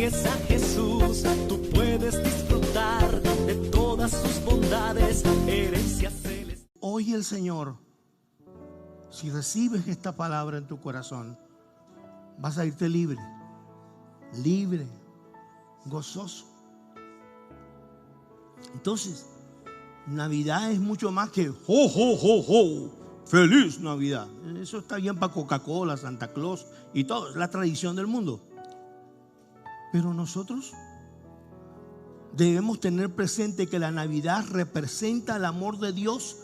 sigues a Jesús, tú puedes disfrutar de todas sus bondades, herencia celestial. Hoy el Señor, si recibes esta palabra en tu corazón, vas a irte libre, libre, gozoso. Entonces, Navidad es mucho más que ¡ho, ho, ho, ho! ¡Feliz Navidad! Eso está bien para Coca-Cola, Santa Claus y todo, es la tradición del mundo. Pero nosotros debemos tener presente que la Navidad representa el amor de Dios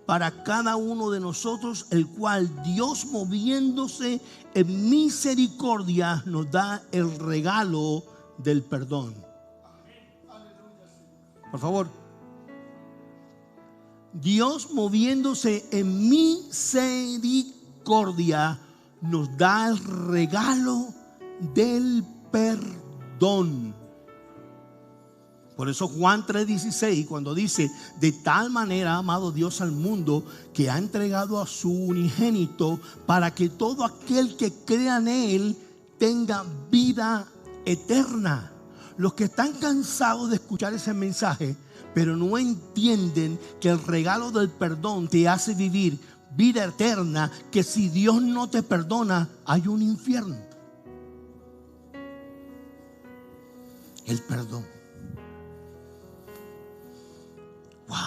para cada uno de nosotros, el cual Dios, moviéndose en misericordia, nos da el regalo del perdón. Por favor. Dios, moviéndose en misericordia, nos da el regalo del perdón. Por eso Juan 3:16, cuando dice: de tal manera ha amado Dios al mundo, que ha entregado a su unigénito, para que todo aquel que crea en Él tenga vida eterna. Los que están cansados de escuchar ese mensaje, pero no entienden que el regalo del perdón te hace vivir vida eterna, que si Dios no te perdona, hay un infierno. El perdón. Wow.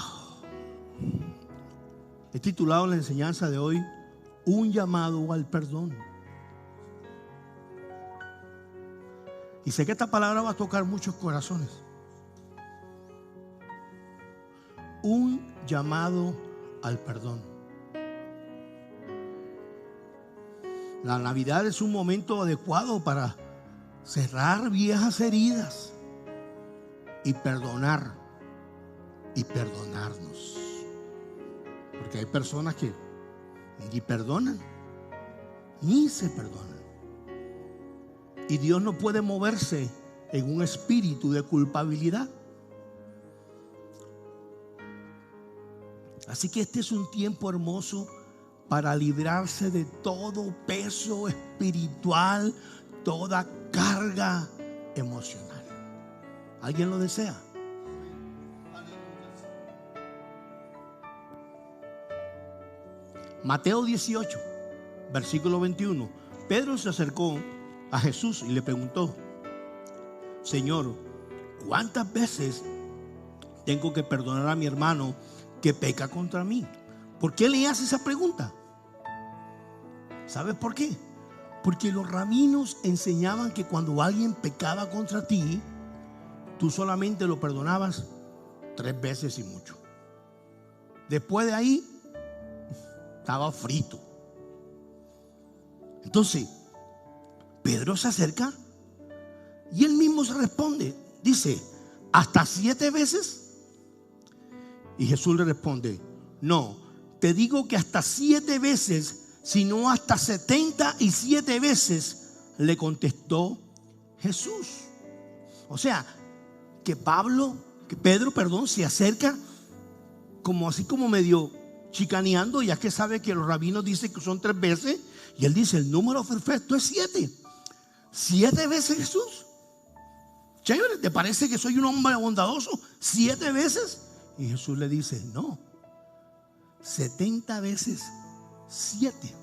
He titulado la enseñanza de hoy: un llamado al perdón. Y sé que esta palabra va a tocar muchos corazones. Un llamado al perdón. La Navidad es un momento adecuado para cerrar viejas heridas y perdonar y perdonarnos. Porque hay personas que ni perdonan ni se perdonan. Y Dios no puede moverse en un espíritu de culpabilidad. Así que este es un tiempo hermoso para librarse de todo peso espiritual, toda carga emocional. ¿Alguien lo desea? Mateo 18, versículo 21. Pedro se acercó a Jesús y le preguntó: Señor, ¿cuántas veces tengo que perdonar a mi hermano que peca contra mí? ¿Por qué le hace esa pregunta? ¿Sabes por qué? Porque los rabinos enseñaban que cuando alguien pecaba contra ti, tú solamente lo perdonabas 3 veces y mucho. Después de ahí, estaba frito. Entonces, Pedro se acerca y él mismo se responde. Dice: ¿hasta 7 veces? Y Jesús le responde: no, te digo que hasta 7 veces, sino hasta 77 veces, le contestó Jesús. O sea, que Pedro, se acerca como así como medio chicaneando, ya que sabe que los rabinos dicen que son 3 veces, y él dice: el número perfecto es 7. 7 veces, Jesús. Chévere, ¿te parece que soy un hombre bondadoso? 7 veces. Y Jesús le dice: no, 70 veces 7.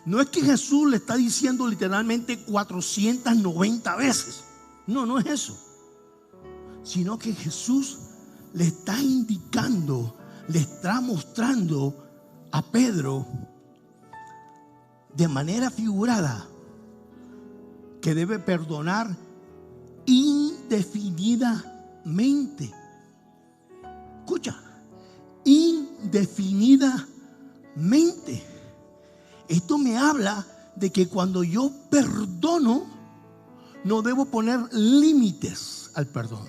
No es que Jesús le está diciendo literalmente 490 veces. No, no es eso. Sino que Jesús le está indicando, le está mostrando a Pedro de manera figurada que debe perdonar indefinidamente. Escucha, indefinidamente. Esto me habla de que cuando yo perdono, no debo poner límites al perdón,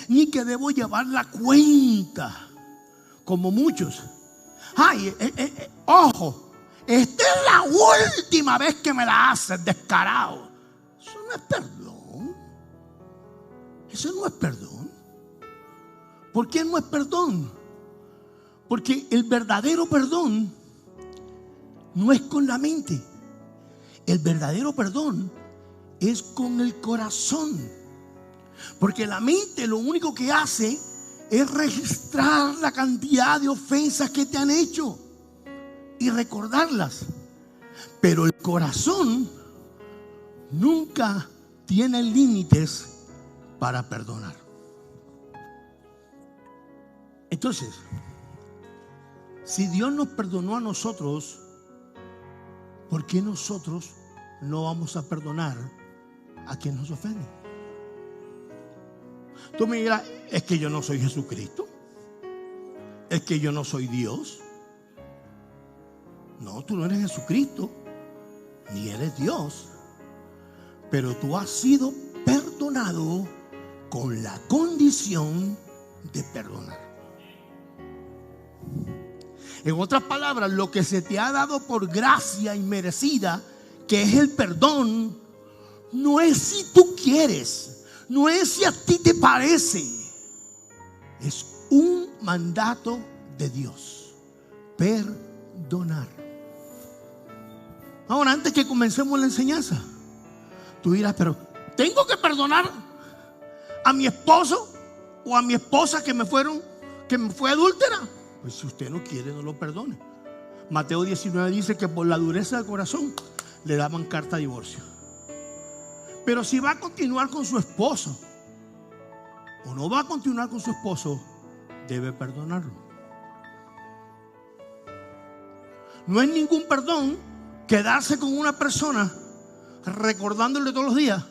ni que debo llevar la cuenta como muchos. Ay, ojo, esta es la última vez que me la haces, descarado. Eso no es perdón. Eso no es perdón. ¿Por qué no es perdón? Porque el verdadero perdón no es con la mente. El verdadero perdón es con el corazón. Porque la mente lo único que hace es registrar la cantidad de ofensas que te han hecho y recordarlas. Pero el corazón nunca tiene límites para perdonar. Entonces, si Dios nos perdonó a nosotros, ¿por qué nosotros no vamos a perdonar a quien nos ofende? Tú me dirás, es que yo no soy Jesucristo, es que yo no soy Dios. No, tú no eres Jesucristo, ni eres Dios, pero tú has sido perdonado con la condición de perdonar. En otras palabras, lo que se te ha dado por gracia inmerecida, que es el perdón, no es si tú quieres, no es si a ti te parece, es un mandato de Dios: perdonar. Ahora, antes que comencemos la enseñanza, tú dirás, pero ¿tengo que perdonar a mi esposo o a mi esposa que me fue adúltera? Pues si usted no quiere, no lo perdone. Mateo 19 dice que por la dureza del corazón le daban carta de divorcio. Pero si va a continuar con su esposo o no va a continuar con su esposo, debe perdonarlo. No es ningún perdón quedarse con una persona recordándole todos los días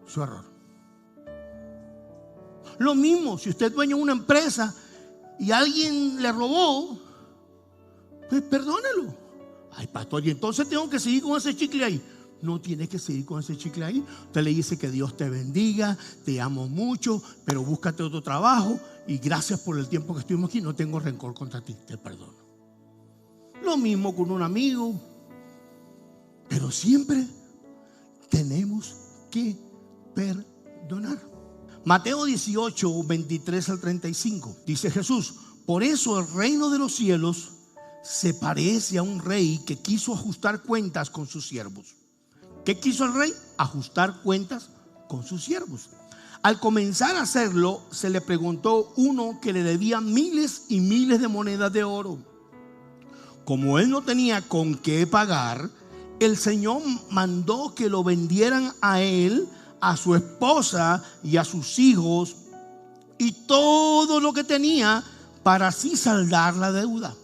su error. Lo mismo si usted es dueño de una empresa y alguien le robó, pues perdónelo. Ay, pastor, y entonces tengo que seguir con ese chicle ahí. No tiene que seguir con ese chicle ahí. Usted le dice que Dios te bendiga, te amo mucho, pero búscate otro trabajo y gracias por el tiempo que estuvimos aquí, no tengo rencor contra ti, te perdono. Lo mismo con un amigo, pero siempre tenemos que perdonar. Mateo 18, 23 al 35, dice Jesús: por eso el reino de los cielos se parece a un rey que quiso ajustar cuentas con sus siervos. ¿Qué quiso el rey? Ajustar cuentas con sus siervos. Al comenzar a hacerlo, se le preguntó uno que le debía miles y miles de monedas de oro. Como él no tenía con qué pagar, el Señor mandó que lo vendieran a él, a su esposa y a sus hijos y todo lo que tenía, para así saldar la deuda.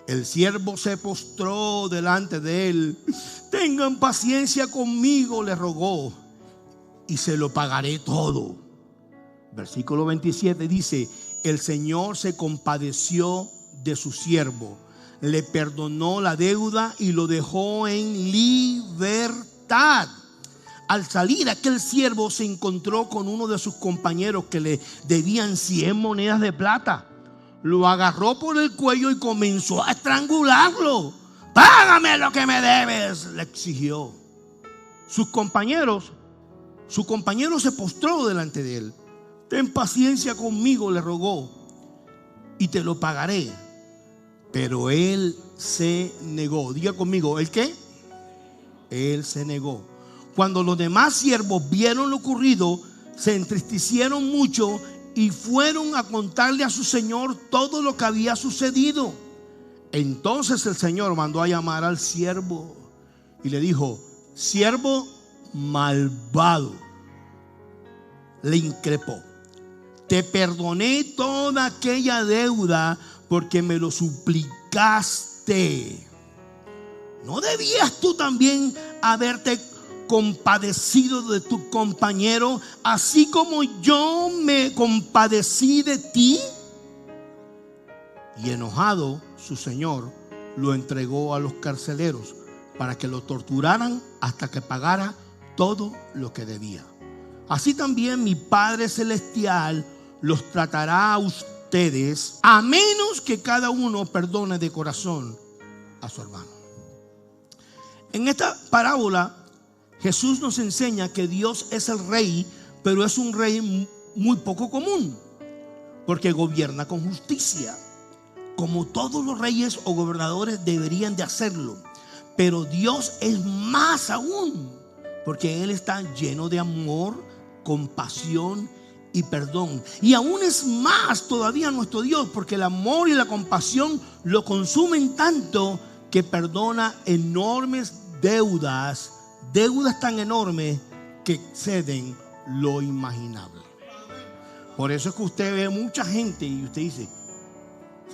El siervo se postró delante de él. Tengan paciencia conmigo, le rogó, y se lo pagaré todo. Versículo 27 dice: el Señor se compadeció de su siervo, le perdonó la deuda y lo dejó en libertad. Al salir, aquel siervo se encontró con uno de sus compañeros que le debían 100 monedas de plata. Lo agarró por el cuello y comenzó a estrangularlo. Págame lo que me debes, le exigió. Su compañero se postró delante de él. Ten paciencia conmigo, le rogó, y te lo pagaré. Pero él se negó. Diga conmigo, ¿el qué? Él se negó. Cuando los demás siervos vieron lo ocurrido, se entristecieron mucho y fueron a contarle a su señor todo lo que había sucedido. Entonces el Señor mandó a llamar al siervo y le dijo: siervo malvado, le increpó, te perdoné toda aquella deuda porque me lo suplicaste. ¿No debías tú también haberte compadecido de tu compañero, así como yo me compadecí de ti? Y enojado, su señor lo entregó a los carceleros para que lo torturaran hasta que pagara todo lo que debía. Así también mi Padre Celestial los tratará a ustedes, a menos que cada uno perdone de corazón a su hermano. En esta parábola, Jesús nos enseña que Dios es el rey, pero es un rey muy poco común, porque gobierna con justicia, como todos los reyes o gobernadores deberían de hacerlo. Pero Dios es más aún. porque Él está lleno de amor, compasión y perdón. Y aún es más todavía nuestro Dios, porque el amor y la compasión lo consumen tanto que perdona enormes deudas tan enormes que exceden lo imaginable. Por eso es que usted ve mucha gente y usted dice,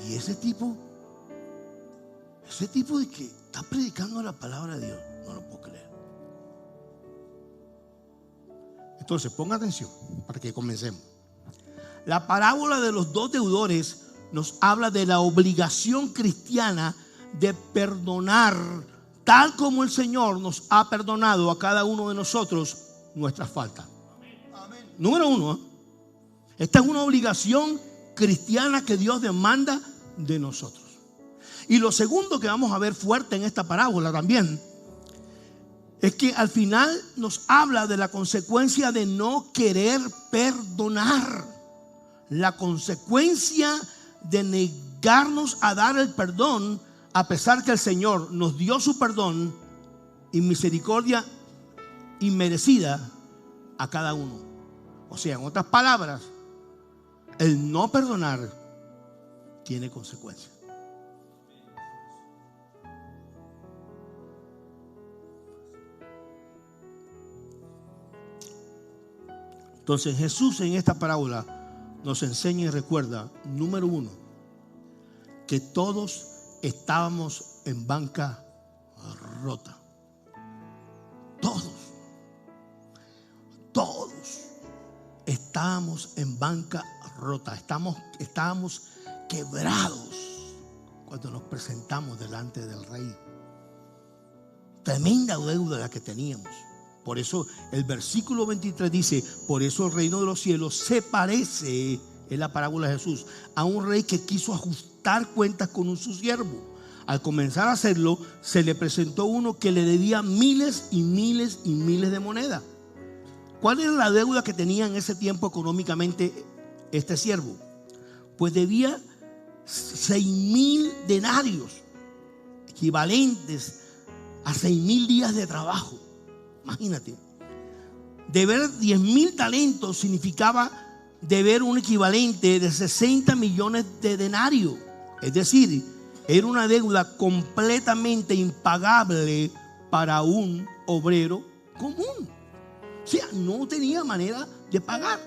¿y ese tipo de que está predicando la palabra de Dios? No lo puedo creer. Entonces, ponga atención para que comencemos. La parábola de los dos deudores nos habla de la obligación cristiana de perdonar, tal como el Señor nos ha perdonado a cada uno de nosotros nuestras faltas. Amén. Número uno, esta es una obligación cristiana que Dios demanda de nosotros. Y lo segundo que vamos a ver fuerte en esta parábola también es que al final nos habla de la consecuencia de no querer perdonar. La consecuencia de negarnos a dar el perdón, a pesar que el Señor nos dio su perdón y misericordia inmerecida a cada uno. O sea, en otras palabras, el no perdonar tiene consecuencias. Entonces Jesús en esta parábola nos enseña y recuerda, número uno, que todos estábamos en banca rota. Todos estábamos en banca rota. Estábamos quebrados cuando nos presentamos delante del Rey. Tremenda deuda la que teníamos. Por eso el versículo 23 dice, por eso el reino de los cielos se parece, es la parábola de Jesús, a un rey que quiso ajustar cuentas con su siervo. Al comenzar a hacerlo, se le presentó uno que le debía miles y miles y miles de monedas. ¿Cuál era la deuda que tenía en ese tiempo económicamente este siervo? Pues debía 6,000 denarios, equivalentes a 6,000 días de trabajo. Imagínate, deber 10,000 talentos significaba deber un equivalente de 60 millones de denarios. Es decir, era una deuda completamente impagable para un obrero común. O sea, no tenía manera de pagar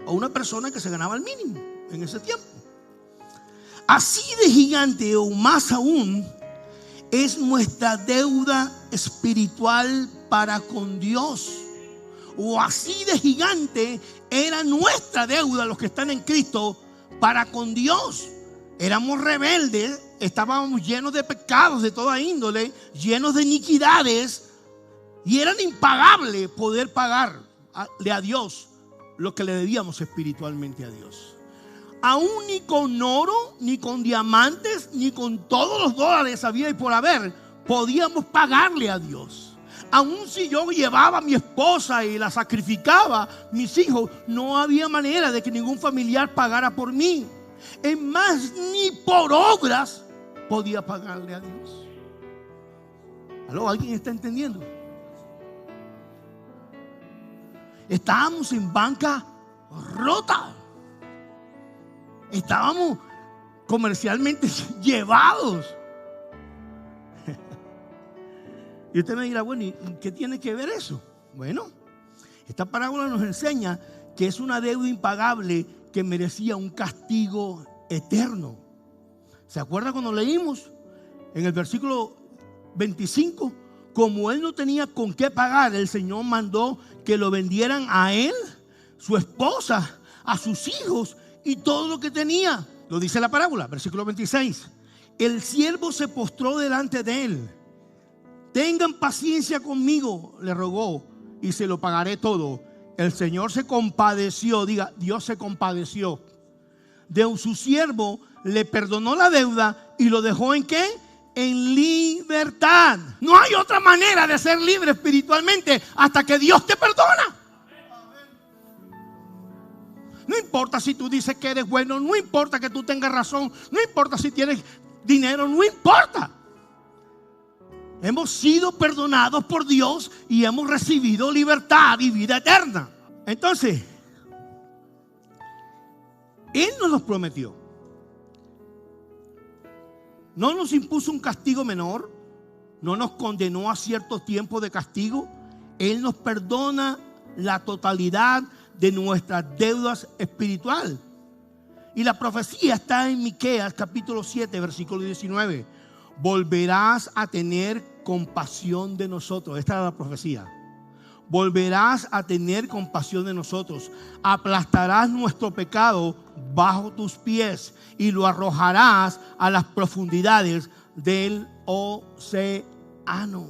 a una persona que se ganaba el mínimo en ese tiempo. Así de gigante o más aún es nuestra deuda espiritual para con Dios. O así de gigante era nuestra deuda, los que están en Cristo, para con Dios. Éramos rebeldes, estábamos llenos de pecados de toda índole, llenos de iniquidades, y era impagable poder pagarle a Dios lo que le debíamos espiritualmente a Dios. Aún ni con oro, ni con diamantes, ni con todos los dólares había y por haber, podíamos pagarle a Dios. Aún si yo llevaba a mi esposa y la sacrificaba, mis hijos, no había manera de que ningún familiar pagara por mí. Es más, ni por obras podía pagarle a Dios. ¿Aló? ¿Alguien está entendiendo? Estábamos en banca rota. Estábamos comercialmente llevados. Y usted me dirá, bueno, ¿y qué tiene que ver eso? Bueno, esta parábola nos enseña que es una deuda impagable que merecía un castigo eterno. ¿Se acuerda cuando leímos en el versículo 25? Como él no tenía con qué pagar, el Señor mandó que lo vendieran a él, su esposa, a sus hijos y todo lo que tenía. Lo dice la parábola, versículo 26. El siervo se postró delante de él. Tengan paciencia conmigo, le rogó, y se lo pagaré todo. El Señor se compadeció, diga, Dios se compadeció de su siervo, le perdonó la deuda y lo dejó ¿en qué? En libertad. No hay otra manera de ser libre espiritualmente hasta que Dios te perdona. No importa si tú dices que eres bueno, no importa que tú tengas razón, no importa si tienes dinero, no importa. Hemos sido perdonados por Dios y hemos recibido libertad y vida eterna. Entonces, Él nos los prometió. No nos impuso un castigo menor, no nos condenó a cierto tiempo de castigo. Él nos perdona la totalidad de nuestras deudas espirituales. Y la profecía está en Miqueas capítulo 7, versículo 19. Volverás a tener compasión de nosotros. Esta era la profecía. Volverás a tener compasión de nosotros. Aplastarás nuestro pecado bajo tus pies y lo arrojarás a las profundidades del océano.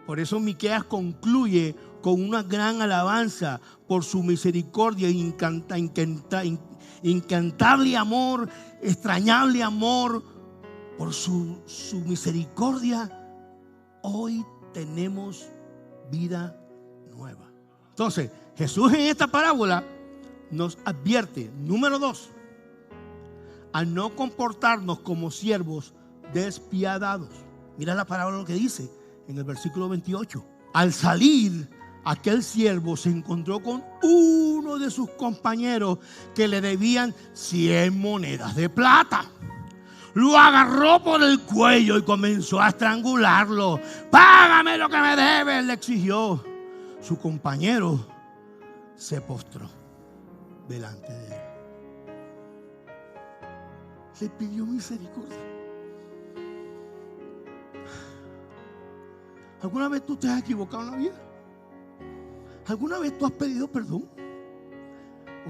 Por eso Miqueas concluye con una gran alabanza por su misericordia y incantable amor, extrañable amor. Por su misericordia hoy tenemos vida nueva. Entonces, Jesús en esta parábola nos advierte, número 2, a no comportarnos como siervos despiadados. Mira la parábola lo que dice en el versículo 28. Al salir, aquel siervo se encontró con uno de sus compañeros que le debían 100 monedas de plata. Lo agarró por el cuello y comenzó a estrangularlo. Págame lo que me debes, le exigió. Su compañero se postró delante de él. Le pidió misericordia. ¿Alguna vez tú te has equivocado en la vida? ¿Alguna vez tú has pedido perdón?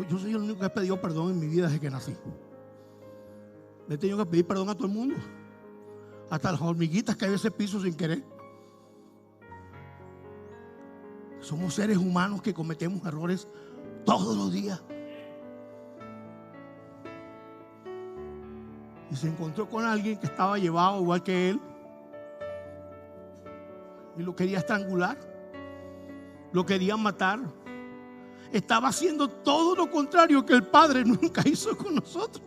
Yo soy el único que ha pedido perdón en mi vida desde que nací. Me he tenido que pedir perdón a todo el mundo, hasta las hormiguitas que hay en ese piso sin querer. Somos seres humanos que cometemos errores todos los días. Y se encontró con alguien que estaba llevado igual que él y lo quería estrangular, lo quería matar. Estaba haciendo todo lo contrario que el Padre nunca hizo con nosotros.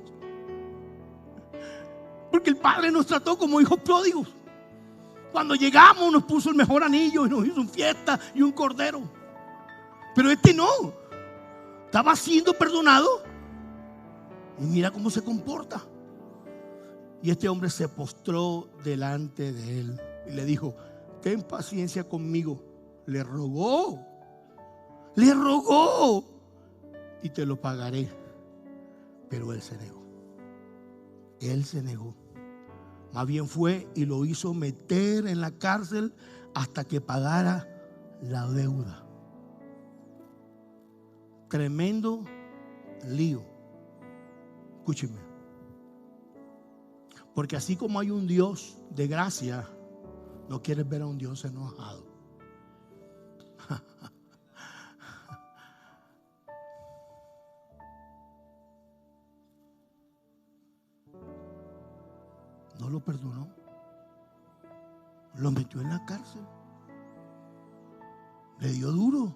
Porque el Padre nos trató como hijos pródigos. Cuando llegamos nos puso el mejor anillo y nos hizo una fiesta y un cordero. Pero este no. Estaba siendo perdonado y mira cómo se comporta. Y este hombre se postró delante de él y le dijo: ten paciencia conmigo. Le rogó y te lo pagaré. Pero él se negó. Él se negó. Más bien fue y lo hizo meter en la cárcel hasta que pagara la deuda. Tremendo lío. Escúcheme. Porque así como hay un Dios de gracia, no quieres ver a un Dios enojado. No lo perdonó. Lo metió en la cárcel. Le dio duro.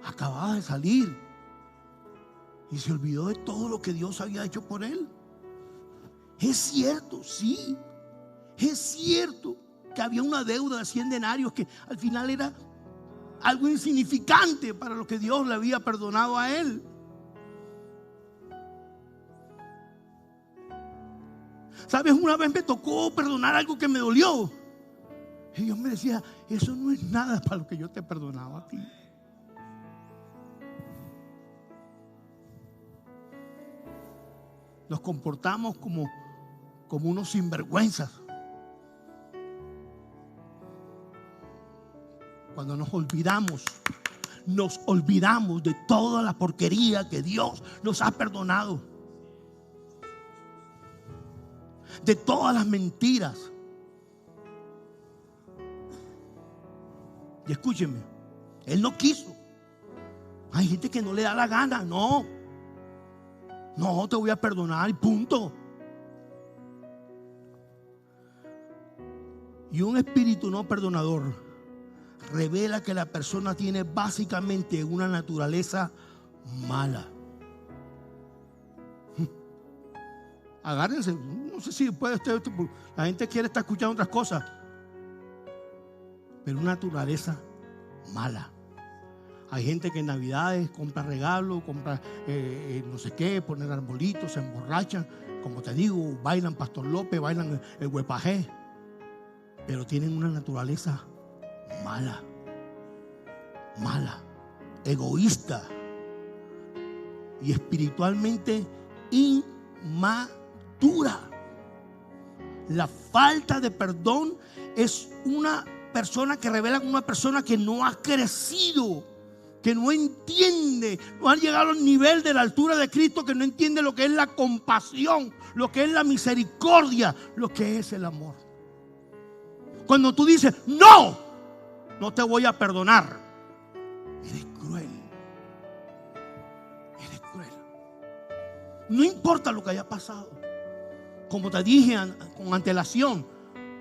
Acababa de salir y se olvidó de todo lo que Dios había hecho por él. Es cierto, sí. Es cierto que había una deuda de 100 denarios que al final era algo insignificante para lo que Dios le había perdonado a él. ¿Sabes? Una vez me tocó perdonar algo que me dolió. Y Dios me decía: eso no es nada para lo que yo te he perdonado a ti. Nos comportamos como unos sinvergüenzas cuando nos olvidamos de toda la porquería que Dios nos ha perdonado, de todas las mentiras. Y escúchenme, Él no quiso. Hay gente que no le da la gana. No, te voy a perdonar y punto. Y un espíritu no perdonador revela que la persona tiene básicamente una naturaleza mala. Agárrense, no sé si puede usted, la gente quiere estar escuchando otras cosas, pero una naturaleza mala. Hay gente que en Navidades compra regalos, compra no sé qué, ponen arbolitos, se emborrachan, como te digo, bailan Pastor López, bailan el huepajé, pero tienen una naturaleza mala, egoísta y espiritualmente inmadura. La falta de perdón es una persona que revela como una persona que no ha crecido, que no entiende, no ha llegado al nivel de la altura de Cristo, que no entiende lo que es la compasión, lo que es la misericordia, lo que es el amor. Cuando tú dices, no te voy a perdonar, eres cruel. Eres cruel. No importa lo que haya pasado. Como te dije con antelación,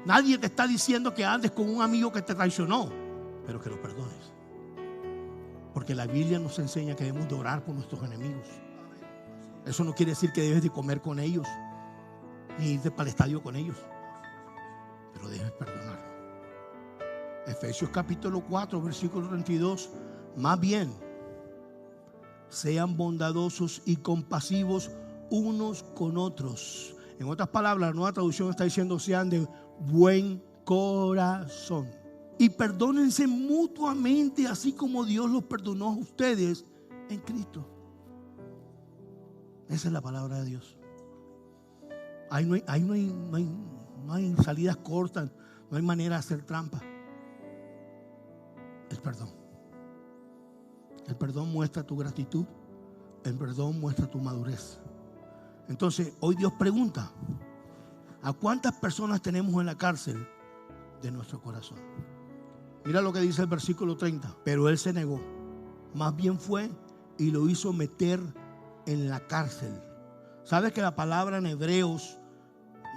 nadie te está diciendo que andes con un amigo que te traicionó, pero que lo perdones. Porque la Biblia nos enseña que debemos de orar por nuestros enemigos. Eso no quiere decir que debes de comer con ellos, ni irte para el estadio con ellos, pero debes perdonarlo. Efesios capítulo 4, versículo 32. Más bien, sean bondadosos y compasivos unos con otros. En otras palabras, la nueva traducción está diciendo: sean de buen corazón y perdónense mutuamente, así como Dios los perdonó a ustedes en Cristo. Esa es la palabra de Dios. Ahí no hay salidas cortas, no hay manera de hacer trampa. El perdón. El perdón muestra tu gratitud. El perdón muestra tu madurez. Entonces, hoy Dios pregunta: ¿a cuántas personas tenemos en la cárcel de nuestro corazón? Mira lo que dice el versículo 30. Pero él se negó. Más bien fue y lo hizo meter en la cárcel. ¿Sabes que la palabra en hebreos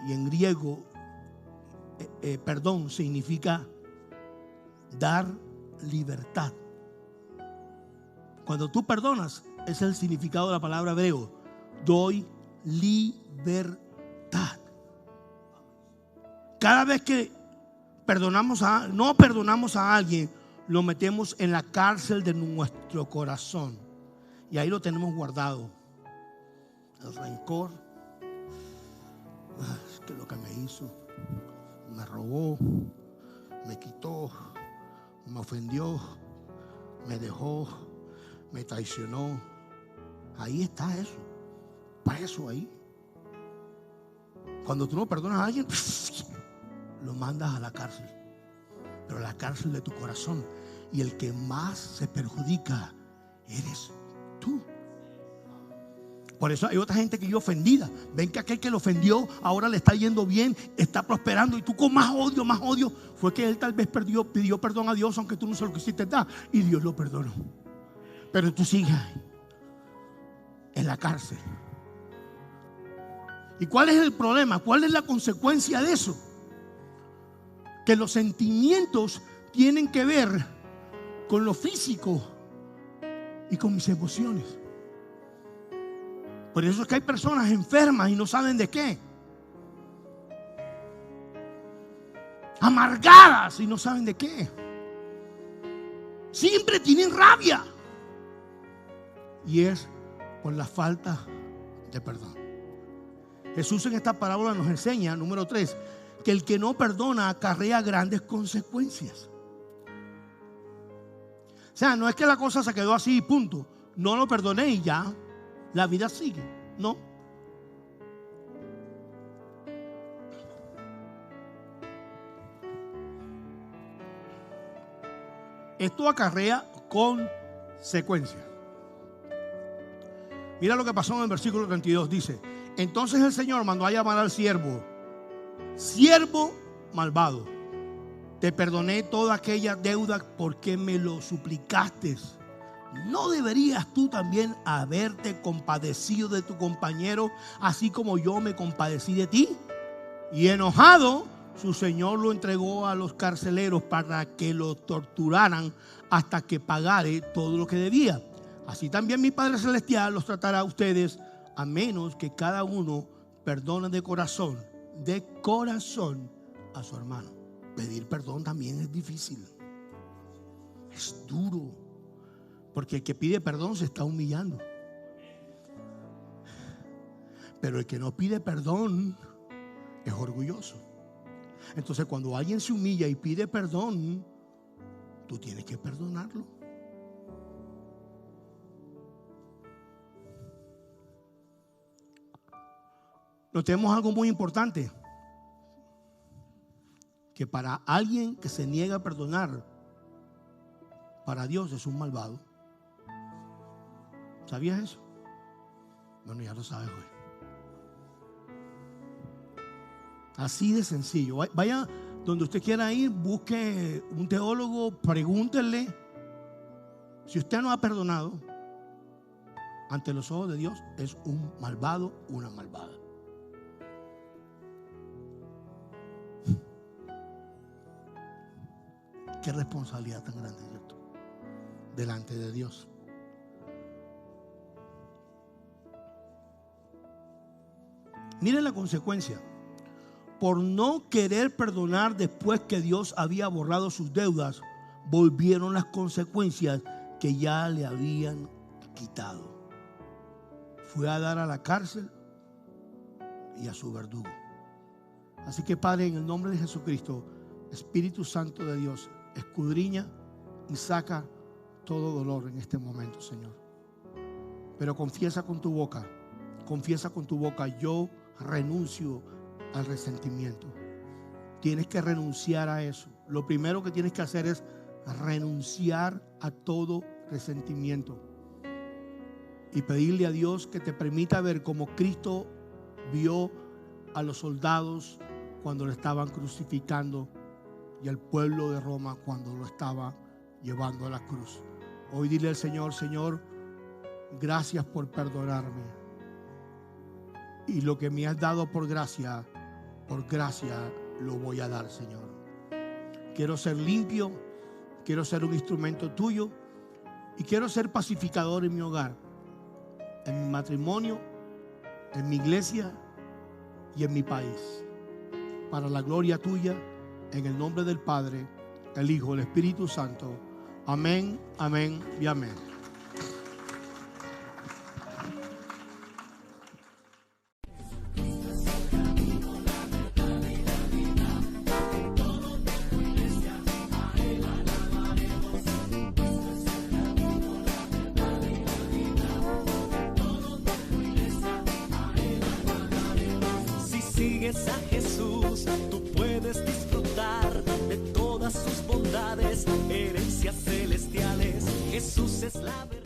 y en griego, perdón, significa dar libertad? Cuando tú perdonas, ese es el significado de la palabra hebreo. Doy libertad. Cada vez que no perdonamos a alguien, lo metemos en la cárcel de nuestro corazón. Y ahí lo tenemos guardado. El rencor. Es que lo que me hizo, me robó, me quitó, me ofendió, me dejó, me traicionó. Ahí está eso, preso ahí. Cuando tú no perdonas a alguien, lo mandas a la cárcel, pero a la cárcel de tu corazón. Y el que más se perjudica eres tú. Por eso hay otra gente que vive ofendida. Ven que aquel que lo ofendió ahora le está yendo bien, está prosperando, y tú con más odio. Fue que él tal vez pidió perdón a Dios, aunque tú no se lo quisiste dar, y Dios lo perdonó. Pero tú sigues en la cárcel. ¿Y cuál es el problema? ¿Cuál es la consecuencia de eso? Que los sentimientos tienen que ver con lo físico y con mis emociones. Por eso es que hay personas enfermas y no saben de qué. Amargadas y no saben de qué. Siempre tienen rabia. Y es por la falta de perdón. Jesús en esta parábola nos enseña, número 3, que el que no perdona acarrea grandes consecuencias. O sea, no es que la cosa se quedó así y punto. No lo perdoné y ya la vida sigue. No. Esto acarrea consecuencias. Mira lo que pasó en el versículo 32. Dice: entonces el Señor mandó a llamar al siervo malvado. Te perdoné toda aquella deuda porque me lo suplicaste. ¿No deberías tú también haberte compadecido de tu compañero, así como yo me compadecí de ti? Y enojado, su señor lo entregó a los carceleros para que lo torturaran hasta que pagare todo lo que debía. Así también mi Padre Celestial los tratará a ustedes, a menos que cada uno perdone de corazón a su hermano. Pedir perdón también es difícil. Es duro. Porque el que pide perdón se está humillando. Pero el que no pide perdón es orgulloso. Entonces cuando alguien se humilla y pide perdón, tú tienes que perdonarlo. Notemos algo muy importante. Que para alguien que se niega a perdonar, para Dios es un malvado. ¿Sabías eso? Bueno, ya lo sabes hoy. Así de sencillo. Vaya donde usted quiera ir, busque un teólogo, pregúntele. Si usted no ha perdonado, ante los ojos de Dios es un malvado, una malvada. Qué responsabilidad tan grande, ¿cierto? Delante de Dios. Miren la consecuencia. Por no querer perdonar después que Dios había borrado sus deudas, volvieron las consecuencias que ya le habían quitado. Fue a dar a la cárcel y a su verdugo. Así que, Padre, en el nombre de Jesucristo, Espíritu Santo de Dios, escudriña y saca todo dolor en este momento, Señor. Pero confiesa con tu boca, yo renuncio al resentimiento. Tienes que renunciar a eso. Lo primero que tienes que hacer es renunciar a todo resentimiento y pedirle a Dios que te permita ver como Cristo vio a los soldados cuando lo estaban crucificando y al pueblo de Roma cuando lo estaba llevando a la cruz. Hoy dile al Señor: Señor, gracias por perdonarme, y lo que me has dado por gracia lo voy a dar, Señor. Quiero ser limpio, quiero ser un instrumento tuyo y quiero ser pacificador en mi hogar, en mi matrimonio, en mi iglesia y en mi país, para la gloria tuya, en el nombre del Padre, el Hijo, el Espíritu Santo. Amén, amén y amén. Sigues a Jesús, tú puedes disfrutar de todas sus bondades, herencias celestiales. Jesús es la verdad.